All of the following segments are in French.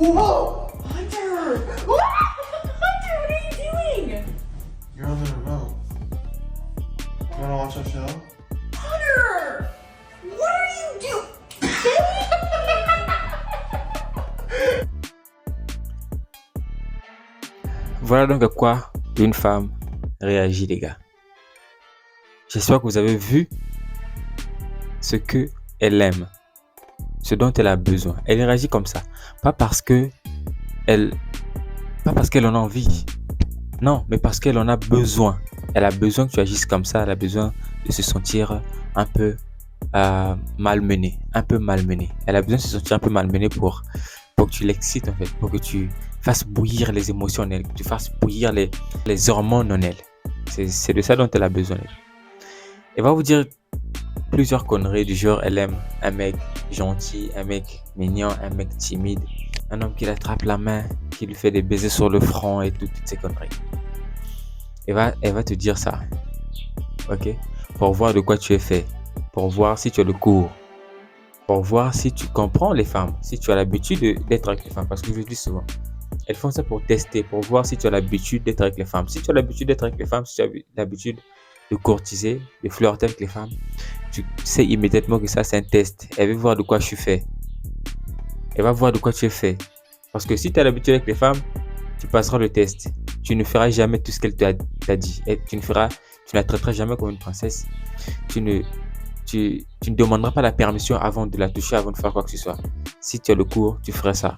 Whoa! Hunter! Hunter, what are you doing? You're on the remote. You wanna watch our show? Hunter! What are you doing? Voilà donc à quoi une femme réagit, les gars. J'espère que vous avez vu ce que elle aime, ce dont elle a besoin. Elle réagit comme ça, pas parce qu'elle en a envie, non, mais parce qu'elle en a besoin. Elle a besoin que tu agisses comme ça. Elle a besoin de se sentir un peu malmenée, Elle a besoin de se sentir un peu malmenée pour que tu l'excites en fait, pour que tu fasses bouillir les émotions en elle, que tu fasses bouillir les hormones en elle. C'est de ça dont elle a besoin. Elle va vous dire plusieurs conneries du genre elle aime un mec gentil, un mec mignon, un mec timide, un homme qui l'attrape la main, qui lui fait des baisers sur le front et toutes ces conneries. Elle va te dire ça, ok? Pour voir de quoi tu es fait, pour voir si tu as le cours, pour voir si tu comprends les femmes, si tu as l'habitude d'être avec les femmes. Parce que je dis souvent, elles font ça pour tester, pour voir si tu as l'habitude d'être avec les femmes. Si tu as l'habitude d'être avec les femmes, si tu as l'habitude de courtiser, de flirter avec les femmes, tu sais immédiatement que ça c'est un test. Elle veut voir de quoi je suis fait. Elle va voir de quoi tu es fait. Parce que si tu as l'habitude avec les femmes, tu passeras le test. Tu ne feras jamais tout ce qu'elle t'a dit. Et tu ne la traiteras jamais comme une princesse. Tu ne demanderas pas la permission avant de la toucher, avant de faire quoi que ce soit. Si tu as le cours, tu feras ça.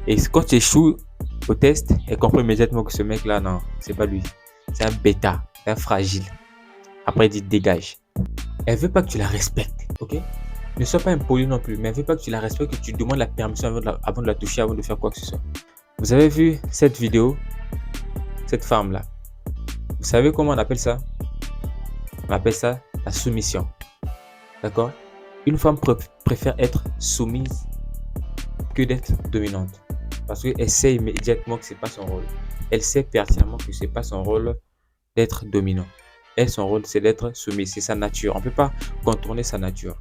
Et quand tu échoues au test, elle comprend immédiatement que ce mec-là, non, c'est pas lui. C'est un bêta, c'est un fragile. Après, elle dit dégage. Elle veut pas que tu la respectes, ok? Ne sois pas impoli non plus, mais elle veut pas que tu la respectes, que tu demandes la permission avant de la toucher, avant de faire quoi que ce soit. Vous avez vu cette vidéo, cette femme-là? Vous savez comment on appelle ça? On appelle ça la soumission. D'accord? Une femme préfère être soumise que d'être dominante. Parce qu'elle sait immédiatement que c'est pas son rôle. Elle sait pertinemment que c'est pas son rôle d'être dominant. Elle, son rôle, c'est d'être soumise. C'est sa nature. On ne peut pas contourner sa nature.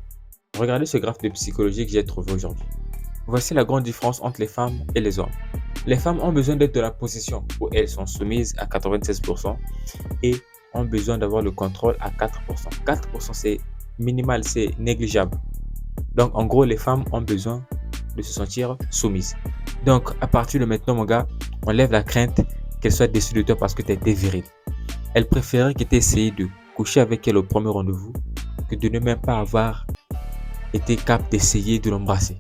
Regardez ce graphe de psychologie que j'ai trouvé aujourd'hui. Voici la grande différence entre les femmes et les hommes. Les femmes ont besoin d'être de la possession où elles sont soumises à 96% et ont besoin d'avoir le contrôle à 4%. 4% c'est minimal, c'est négligeable. Donc en gros, les femmes ont besoin de se sentir soumises. Donc à partir de maintenant, mon gars, on lève la crainte qu'elle soit déçue de toi parce que tu as été viril. Elle préférait que tu aies essayé de coucher avec elle au premier rendez-vous que de ne même pas avoir été capable d'essayer de l'embrasser.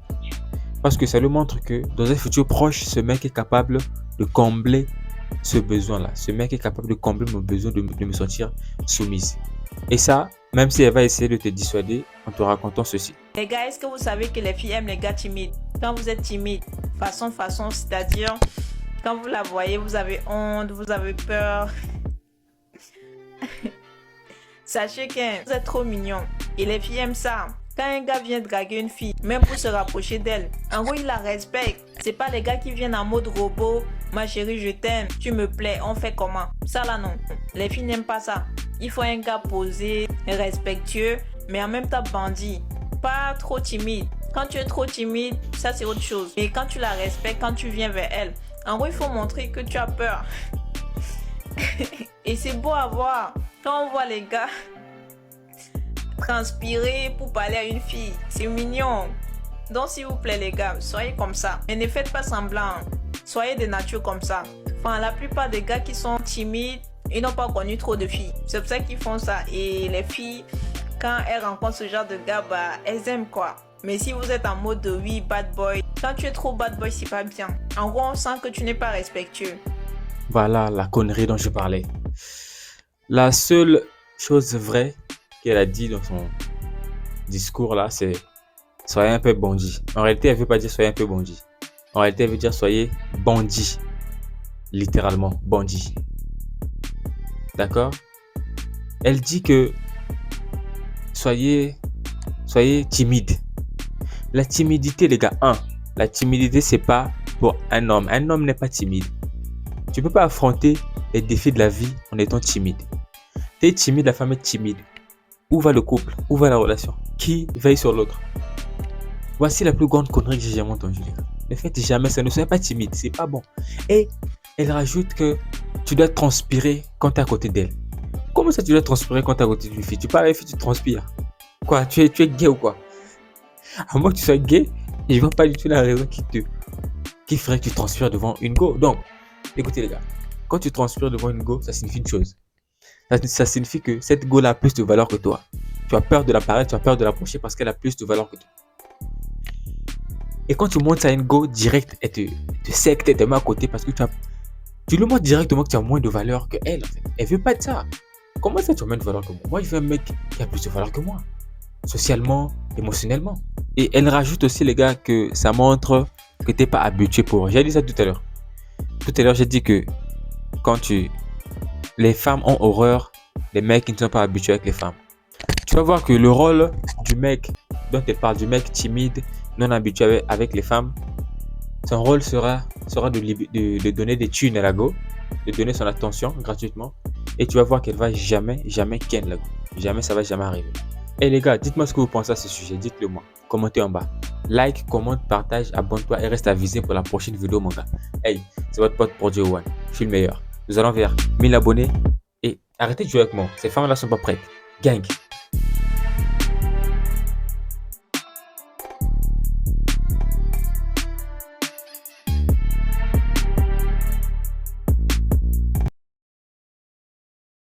Parce que ça lui montre que dans un futur proche, ce mec est capable de combler ce besoin-là. Ce mec est capable de combler mon besoin de me sentir soumise. Et ça, même si elle va essayer de te dissuader en te racontant ceci. Les gars, est-ce que vous savez que les filles aiment les gars timides? Quand vous êtes timide, façon, c'est-à-dire quand vous la voyez, vous avez honte, vous avez peur. Sachez que vous êtes trop mignon et les filles aiment ça. Quand un gars vient draguer une fille, même pour se rapprocher d'elle, en gros, il la respecte. C'est pas les gars qui viennent en mode robot. Ma chérie, je t'aime, tu me plais, on fait comment? Ça là, non. Les filles n'aiment pas ça. Il faut un gars posé, respectueux, mais en même temps bandit. Pas trop timide. Quand tu es trop timide, ça c'est autre chose. Et quand tu la respectes, quand tu viens vers elle, en gros, il faut montrer que tu as peur. Et c'est beau à voir. Quand on voit les gars transpirer pour parler à une fille, c'est mignon. Donc s'il vous plaît les gars, soyez comme ça. Mais ne faites pas semblant. Soyez de nature comme ça. Enfin, la plupart des gars qui sont timides, ils n'ont pas connu trop de filles. C'est pour ça qu'ils font ça. Et les filles, quand elles rencontrent ce genre de gars, bah, elles aiment quoi. Mais si vous êtes en mode de oui, bad boy, quand tu es trop bad boy, c'est pas bien. En gros, on sent que tu n'es pas respectueux. Voilà la connerie dont je parlais. La seule chose vraie qu'elle a dit dans son discours là, c'est soyez un peu bandit. En réalité, elle veut pas dire soyez un peu bandit. En réalité, elle veut dire soyez bandit. Littéralement, bandit. D'accord? Elle dit que soyez timide. La timidité, les gars, la timidité, c'est pas pour un homme. Un homme n'est pas timide. Tu peux pas affronter les défis de la vie en étant timide. Tu es timide, la femme est timide. Où va le couple? Où va la relation? Qui veille sur l'autre? Voici la plus grande connerie que j'ai jamais entendue, les gars. Ne faites jamais ça. Ne soyez pas timide. C'est pas bon. Et elle rajoute que tu dois transpirer quand tu es à côté d'elle. Comment ça, tu dois transpirer quand tu es à côté d'une fille? Tu parles avec une fille, tu transpires. Quoi? Tu es gay ou quoi? À moins que tu sois gay, je ne vois pas du tout la raison qui ferait que tu transpires devant une go. Donc, écoutez les gars, quand tu transpires devant une go, ça signifie une chose. Ça signifie que cette go-là a plus de valeur que toi. Tu as peur de la paraître, tu as peur de l'approcher parce qu'elle a plus de valeur que toi. Et quand tu montes à une go direct, elle te secte, elle te met à côté parce que tu lui montres directement que tu as moins de valeur qu'elle. En fait. Elle veut pas de ça. Comment ça tu as moins de valeur que moi? Moi, je veux un mec qui a plus de valeur que moi. Socialement, émotionnellement. Et elle rajoute aussi, les gars, que ça montre que tu n'es pas habitué pour. J'ai dit ça tout à l'heure. Tout à l'heure, j'ai dit que les femmes ont horreur des mecs qui ne sont pas habitués avec les femmes. Tu vas voir que le rôle du mec dont elle parle, du mec timide, non habitué avec les femmes, son rôle sera de donner des thunes à la go, de donner son attention gratuitement. Et tu vas voir qu'elle va jamais ken la go. Jamais, ça va jamais arriver. Et les gars, dites-moi ce que vous pensez à ce sujet. Dites-le moi. Commentez en bas. Like, commente, partage, abonne-toi et reste avisé pour la prochaine vidéo, mon gars. Hey, c'est votre pote Produit One. Je suis le meilleur. Nous allons vers 1000 abonnés. Et arrêtez de jouer avec moi. Ces femmes-là sont pas prêtes. Gang.